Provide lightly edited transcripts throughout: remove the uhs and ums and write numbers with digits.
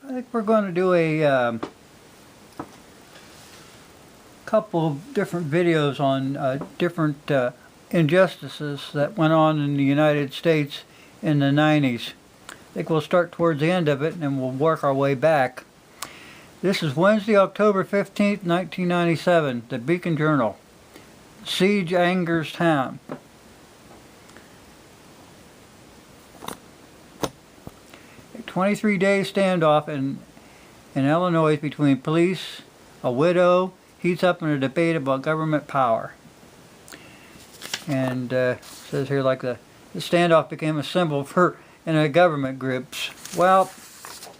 I think we're going to do a couple of different videos on different injustices that went on in the United States in the 90s. I think we'll start towards the end of it and then we'll work our way back. This is Wednesday, October 15th, 1997, the Beacon Journal. Siege angers town. A 23-day standoff in Illinois between police, a widow, heats up in a debate about government power. And says here like the standoff became a symbol for anti-government groups. Well,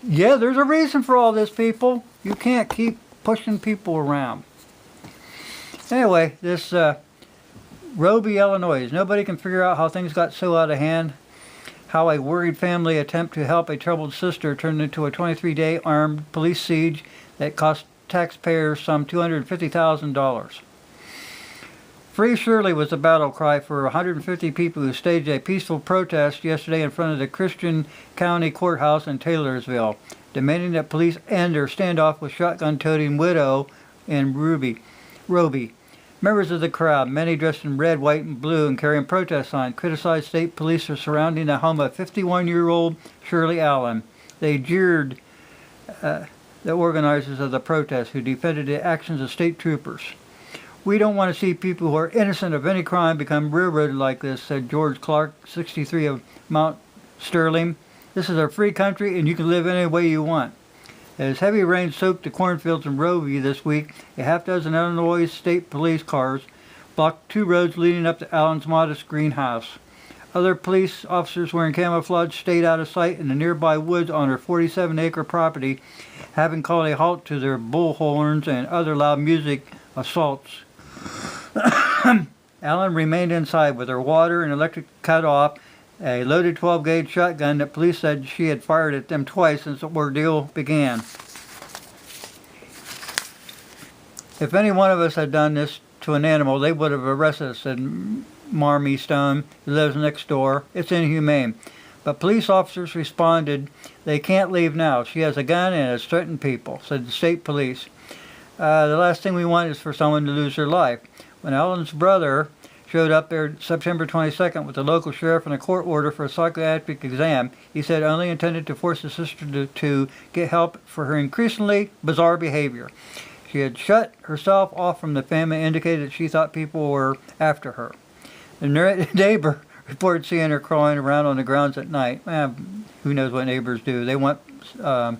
yeah, there's a reason for all this, people. You can't keep pushing people around. Anyway, this Roby, Illinois. Nobody can figure out how things got so out of hand. How a worried family attempt to help a troubled sister turned into a 23-day armed police siege that cost taxpayers some $250,000. Free Shirley was the battle cry for 150 people who staged a peaceful protest yesterday in front of the Christian County Courthouse in Taylorsville, demanding that police end their standoff with shotgun-toting widow in Roby. Members of the crowd, many dressed in red, white, and blue and carrying protest signs, criticized state police for surrounding the home of 51-year-old Shirley Allen. They jeered the organizers of the protest, who defended the actions of state troopers. "We don't want to see people who are innocent of any crime become railroaded like this," said George Clark, 63, of Mount Sterling. "This is a free country and you can live any way you want." As heavy rain soaked the cornfields in Roby this week, a half-dozen Illinois state police cars blocked two roads leading up to Allen's modest greenhouse. Other police officers wearing camouflage stayed out of sight in the nearby woods on her 47-acre property, having called a halt to their bullhorns and other loud music assaults. Allen remained inside with her water and electric cut off, a loaded 12-gauge shotgun that police said she had fired at them twice since the ordeal began. "If any one of us had done this to an animal, they would have arrested us," said Marmy Stone, who lives next door. "It's inhumane." But police officers responded, "They can't leave now. She has a gun and has threatened people," said the state police. "The last thing we want is for someone to lose their life." When Allen's brother showed up there September 22nd with the local sheriff and a court order for a psychiatric exam, he said only intended to force his sister to get help for her increasingly bizarre behavior. She had shut herself off from the family and indicated that she thought people were after her. The neighbor reported seeing her crawling around on the grounds at night. Who knows what neighbors do? They want to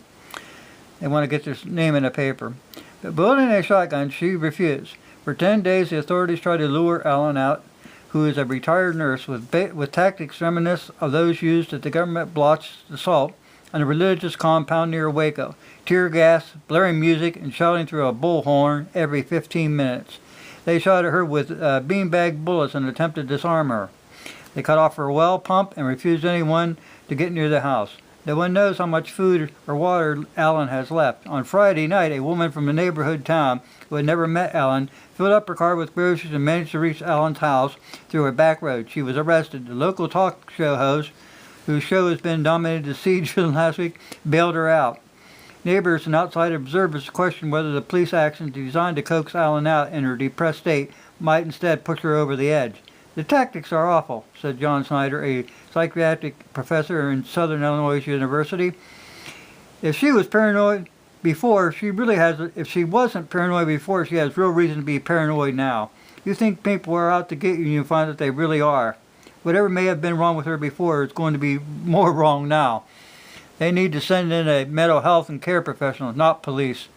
get their name in a paper. But wielding a shotgun, she refused. For 10 days, the authorities tried to lure Allen out, who is a retired nurse, with tactics reminiscent of those used at the government blotched assault on a religious compound near Waco. Tear gas, blaring music, and shouting through a bullhorn every 15 minutes. They shot at her with beanbag bullets in an attempt to disarm her. They cut off her well pump and refused anyone to get near the house. No one knows how much food or water Allen has left. On Friday night, a woman from a neighborhood town who had never met Allen filled up her car with groceries and managed to reach Allen's house through a back road. She was arrested. The local talk show host, whose show has been dominated the siege from last week, bailed her out. Neighbors and outside observers questioned whether the police actions designed to coax Allen out in her depressed state might instead push her over the edge. "The tactics are awful," said John Snyder, a psychiatric professor in Southern Illinois University. "If she was paranoid before, if she wasn't paranoid before, she has real reason to be paranoid now. You think people are out to get you and you find that they really are. Whatever may have been wrong with her before is going to be more wrong now. They need to send in a mental health and care professional, not police."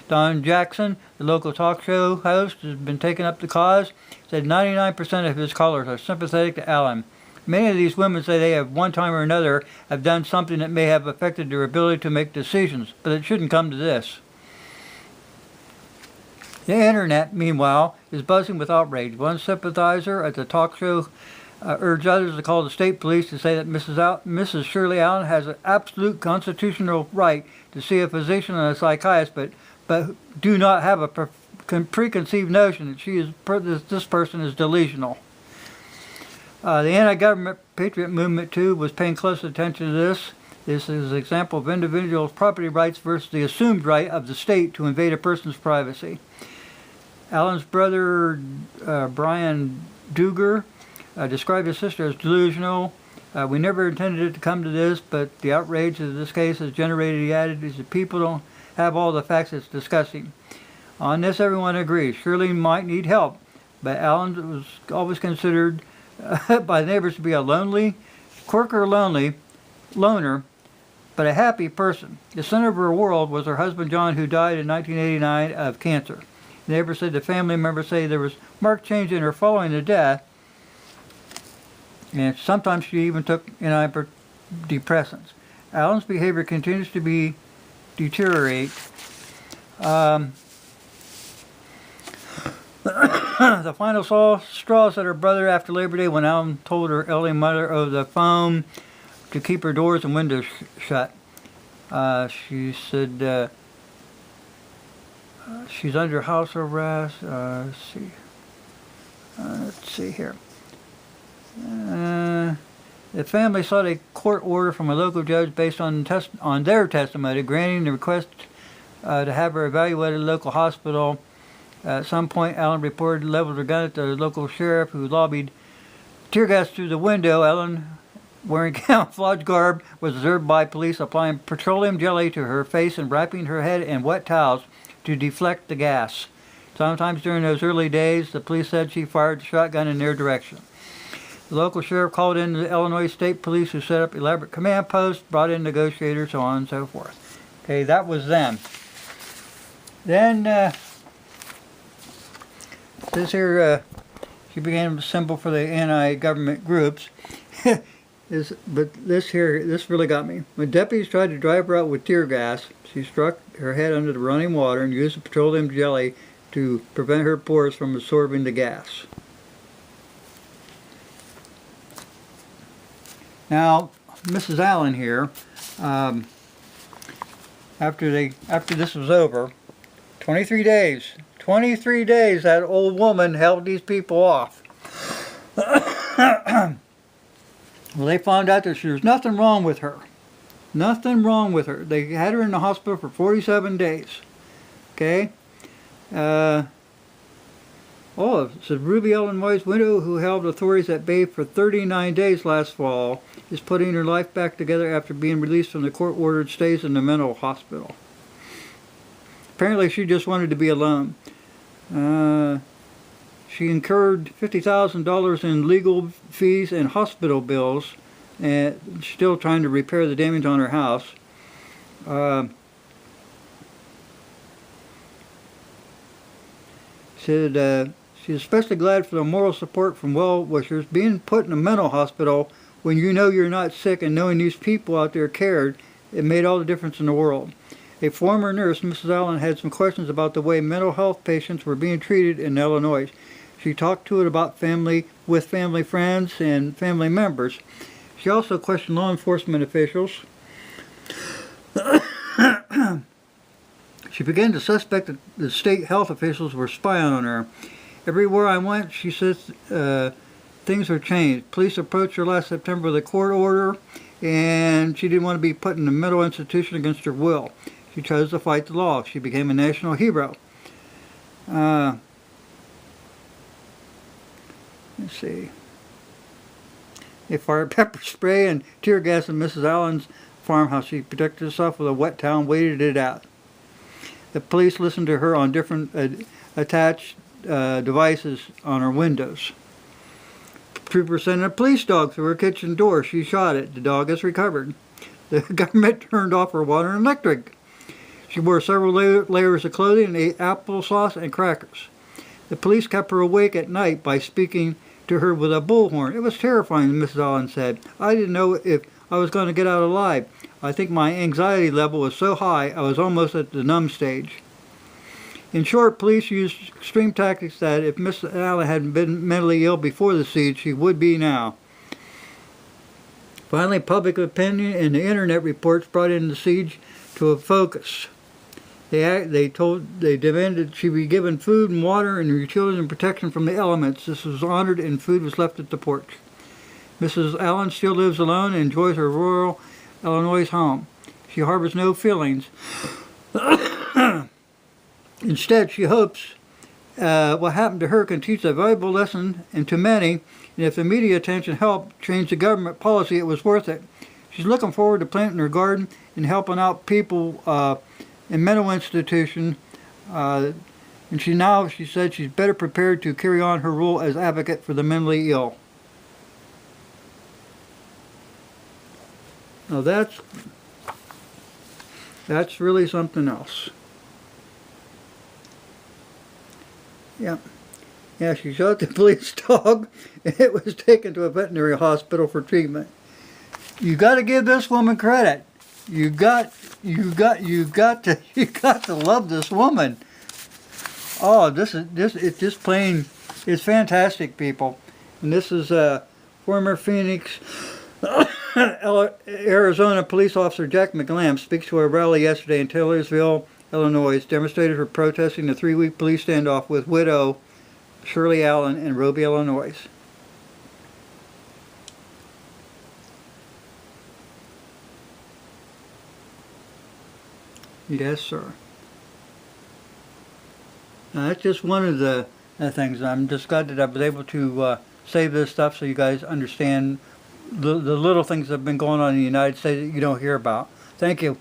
Don Jackson, the local talk show host, has been taking up the cause, said 99% of his callers are sympathetic to Allen. Many of these women say they have one time or another have done something that may have affected their ability to make decisions, but it shouldn't come to this. The internet, meanwhile, is buzzing with outrage. One sympathizer at the talk show urged others to call the state police to say that Mrs. Shirley Allen has an absolute constitutional right to see a physician and a psychiatrist, but do not have a preconceived notion that this person is delusional. The anti-government patriot movement, too, was paying close attention to this. This is an example of individual property rights versus the assumed right of the state to invade a person's privacy. Allen's brother, Brian Duger, described his sister as delusional. We never intended it to come to this, but the outrage of this case has generated the attitudes that people don't have all the facts. It's disgusting. On this, everyone agrees. Shirley might need help, but Allen was always considered by neighbors to be a loner, but a happy person. The center of her world was her husband John, who died in 1989 of cancer. Neighbors said the family members say there was marked change in her following the death, and sometimes she even took antidepressants. Allen's behavior continues to deteriorate. The final straw is that her brother, after Labor Day, when Allen told her elderly mother over the phone to keep her doors and windows shut. She said she's under house arrest. Let's see here. The family sought a court order from a local judge based on their testimony, granting the request to have her evaluated at a local hospital. At some point, Allen reported leveled her gun at the local sheriff, who lobbied tear gas through the window. Allen, wearing camouflage garb, was observed by police applying petroleum jelly to her face and wrapping her head in wet towels to deflect the gas. Sometimes during those early days, the police said she fired the shotgun in their direction. The local sheriff called in the Illinois State Police, who set up elaborate command posts, brought in negotiators, so on and so forth. Okay, that was them. Then, this here, she became a symbol for the anti-government groups. But this really got me. When deputies tried to drive her out with tear gas, she struck her head under the running water and used the petroleum jelly to prevent her pores from absorbing the gas. Now, Mrs. Allen here, after this was over, 23 days that old woman held these people off. Well, they found out that there was nothing wrong with her. Nothing wrong with her. They had her in the hospital for 47 days. Okay? It says Roby, Illinois' widow, who held authorities at bay for 39 days last fall, is putting her life back together after being released from the court-ordered stays in the mental hospital. Apparently, she just wanted to be alone. She incurred $50,000 in legal fees and hospital bills, and still trying to repair the damage on her house. Said she's especially glad for the moral support from well-wishers. Being put in a mental hospital when you know you're not sick and knowing these people out there cared, it made all the difference in the world. A former nurse, Mrs. Allen, had some questions about the way mental health patients were being treated in Illinois. She talked to it about family friends and family members. She also questioned law enforcement officials. She began to suspect that the state health officials were spying on her. Everywhere I went, she says, things have changed. Police approached her last September with a court order, and she didn't want to be put in a mental institution against her will. She chose to fight the law. She became a national hero. Let's see. They fired pepper spray and tear gas in Mrs. Allen's farmhouse. She protected herself with a wet towel and waited it out. The police listened to her on different attached devices on her windows. Troopers sent a police dog through her kitchen door. She shot it. The dog has recovered. The government turned off her water and electric. She wore several layers of clothing and ate applesauce and crackers. The police kept her awake at night by speaking to her with a bullhorn. It was terrifying, Mrs. Allen said. I didn't know if I was going to get out alive. I think my anxiety level was so high I was almost at the numb stage. In short, police used extreme tactics that if Mrs. Allen hadn't been mentally ill before the siege, she would be now. Finally, public opinion and the internet reports brought in the siege to a focus. They demanded she be given food and water and utilities and protection from the elements. This was honored and food was left at the porch. Mrs. Allen still lives alone and enjoys her rural Illinois' home. She harbors no feelings. Instead, she hopes what happened to her can teach a valuable lesson and to many, and if the media attention helped change the government policy, it was worth it. She's looking forward to planting her garden and helping out people in mental institutions, and she said she's better prepared to carry on her role as advocate for the mentally ill. Now that's really something else. Yeah. Yeah, she shot the police dog and it was taken to a veterinary hospital for treatment. You got to give this woman credit. You got to love this woman. Oh, it's just plain, it's fantastic, people. And this is former Phoenix, Arizona police officer Jack McLamb speaks to a rally yesterday in Taylorsville, Illinois, demonstrated for protesting the 3-week police standoff with widow Shirley Allen in Roby, Illinois. Yes, sir. Now, that's just one of the things. I'm just glad that I was able to say this stuff so you guys understand the little things that have been going on in the United States that you don't hear about. Thank you.